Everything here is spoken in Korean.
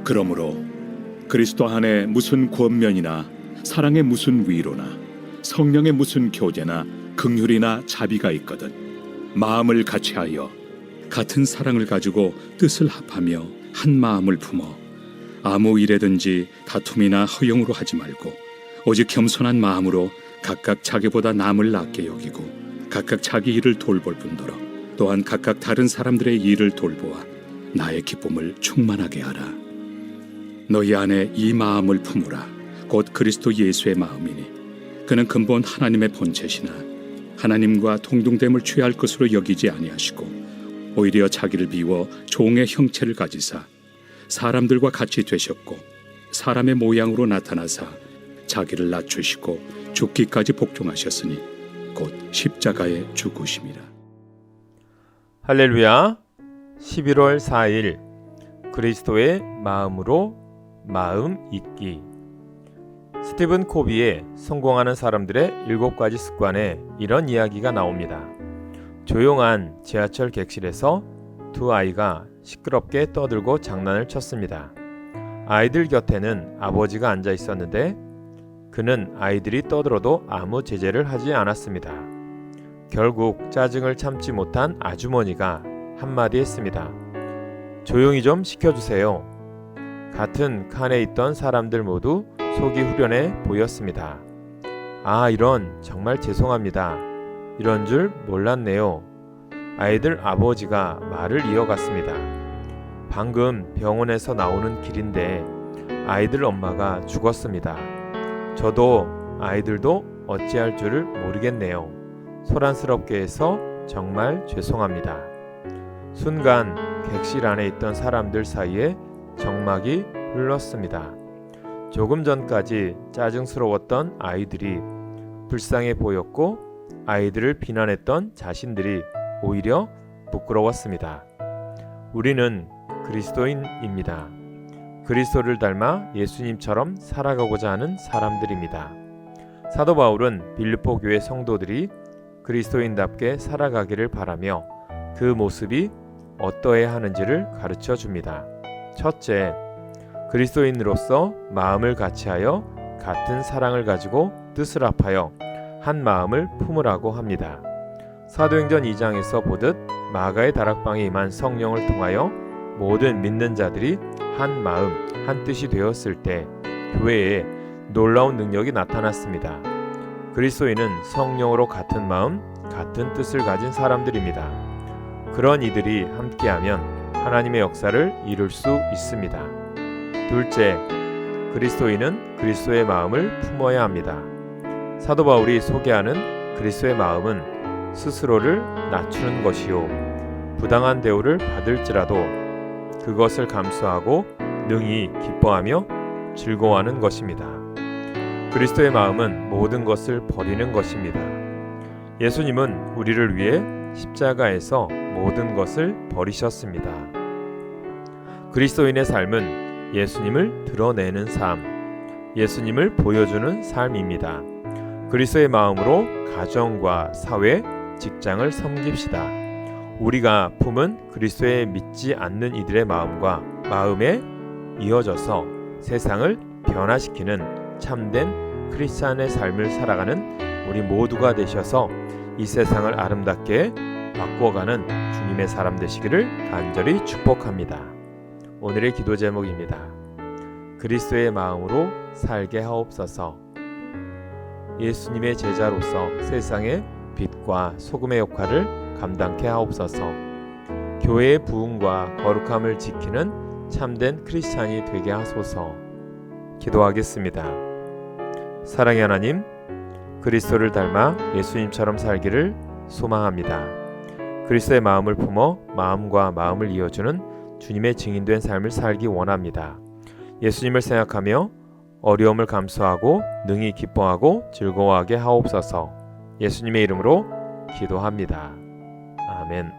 그러므로 그리스도 안에 무슨 권면이나 사랑의 무슨 위로나 성령의 무슨 교제나 긍휼이나 자비가 있거든 마음을 같이하여 같은 사랑을 가지고 뜻을 합하며 한 마음을 품어 아무 일에든지 다툼이나 허용으로 하지 말고 오직 겸손한 마음으로 각각 자기보다 남을 낫게 여기고 각각 자기 일을 돌볼 뿐더러 또한 각각 다른 사람들의 일을 돌보아 나의 기쁨을 충만하게 하라. 너희 안에 이 마음을 품으라. 곧 그리스도 예수의 마음이니 그는 근본 하나님의 본체시나 하나님과 동등됨을 취할 것으로 여기지 아니하시고 오히려 자기를 비워 종의 형체를 가지사 사람들과 같이 되셨고 사람의 모양으로 나타나사 자기를 낮추시고 죽기까지 복종하셨으니 곧 십자가에 죽으심이라. 할렐루야. 11월 4일 그리스도의 마음으로 마음 잊기. 스티븐 코비의 성공하는 사람들의 7가지 습관에 이런 이야기가 나옵니다. 조용한 지하철 객실에서 두 아이가 시끄럽게 떠들고 장난을 쳤습니다. 아이들 곁에는 아버지가 앉아 있었는데 그는 아이들이 떠들어도 아무 제재를 하지 않았습니다. 결국 짜증을 참지 못한 아주머니가 한마디 했습니다. 조용히 좀 시켜주세요. 같은 칸에 있던 사람들 모두 속이 후련해 보였습니다. 아, 이런, 정말 죄송합니다. 이런 줄 몰랐네요. 아이들 아버지가 말을 이어갔습니다. 방금 병원에서 나오는 길인데 아이들 엄마가 죽었습니다. 저도 아이들도 어찌할 줄을 모르겠네요. 소란스럽게 해서 정말 죄송합니다. 순간 객실 안에 있던 사람들 사이에 정막이 흘렀습니다. 조금 전까지 짜증스러웠던 아이들이 불쌍해 보였고 아이들을 비난했던 자신들이 오히려 부끄러웠습니다. 우리는 그리스도인입니다. 그리스도를 닮아 예수님처럼 살아가고자 하는 사람들입니다. 사도 바울은 빌립보 교회 성도들이 그리스도인답게 살아가기를 바라며 그 모습이 어떠해야 하는지를 가르쳐 줍니다. 첫째, 그리스도인으로서 마음을 같이하여 같은 사랑을 가지고 뜻을 합하여 한 마음을 품으라고 합니다. 사도행전 2장에서 보듯 마가의 다락방에 임한 성령을 통하여 모든 믿는 자들이 한 마음, 한 뜻이 되었을 때 교회에 놀라운 능력이 나타났습니다. 그리스도인은 성령으로 같은 마음, 같은 뜻을 가진 사람들입니다. 그런 이들이 함께하면 하나님의 역사를 이룰 수 있습니다. 둘째, 그리스도인은 그리스도의 마음을 품어야 합니다. 사도 바울이 소개하는 그리스도의 마음은 스스로를 낮추는 것이요 부당한 대우를 받을지라도 그것을 감수하고 능히 기뻐하며 즐거워하는 것입니다. 그리스도의 마음은 모든 것을 버리는 것입니다. 예수님은 우리를 위해 십자가에서 모든 것을 버리셨습니다. 그리스도인의 삶은 예수님을 드러내는 삶, 예수님을 보여주는 삶입니다. 그리스도의 마음으로 가정과 사회, 직장을 섬깁시다. 우리가 품은 그리스도에 믿지 않는 이들의 마음과 마음에 이어져서 세상을 변화시키는 참된 크리스찬의 삶을 살아가는 우리 모두가 되셔서 이 세상을 아름답게 바꿔가는 주님의 사람 되시기를 간절히 축복합니다. 오늘의 기도 제목입니다. 그리스도의 마음으로 살게 하옵소서. 예수님의 제자로서 세상의 빛과 소금의 역할을 감당케 하옵소서. 교회의 부흥과 거룩함을 지키는 참된 크리스찬이 되게 하소서. 기도하겠습니다. 사랑의 하나님, 그리스도를 닮아 예수님처럼 살기를 소망합니다. 그리스도의 마음을 품어 마음과 마음을 이어주는 주님의 증인된 삶을 살기 원합니다. 예수님을 생각하며 어려움을 감수하고 능히 기뻐하고 즐거워하게 하옵소서. 예수님의 이름으로 기도합니다. 아멘.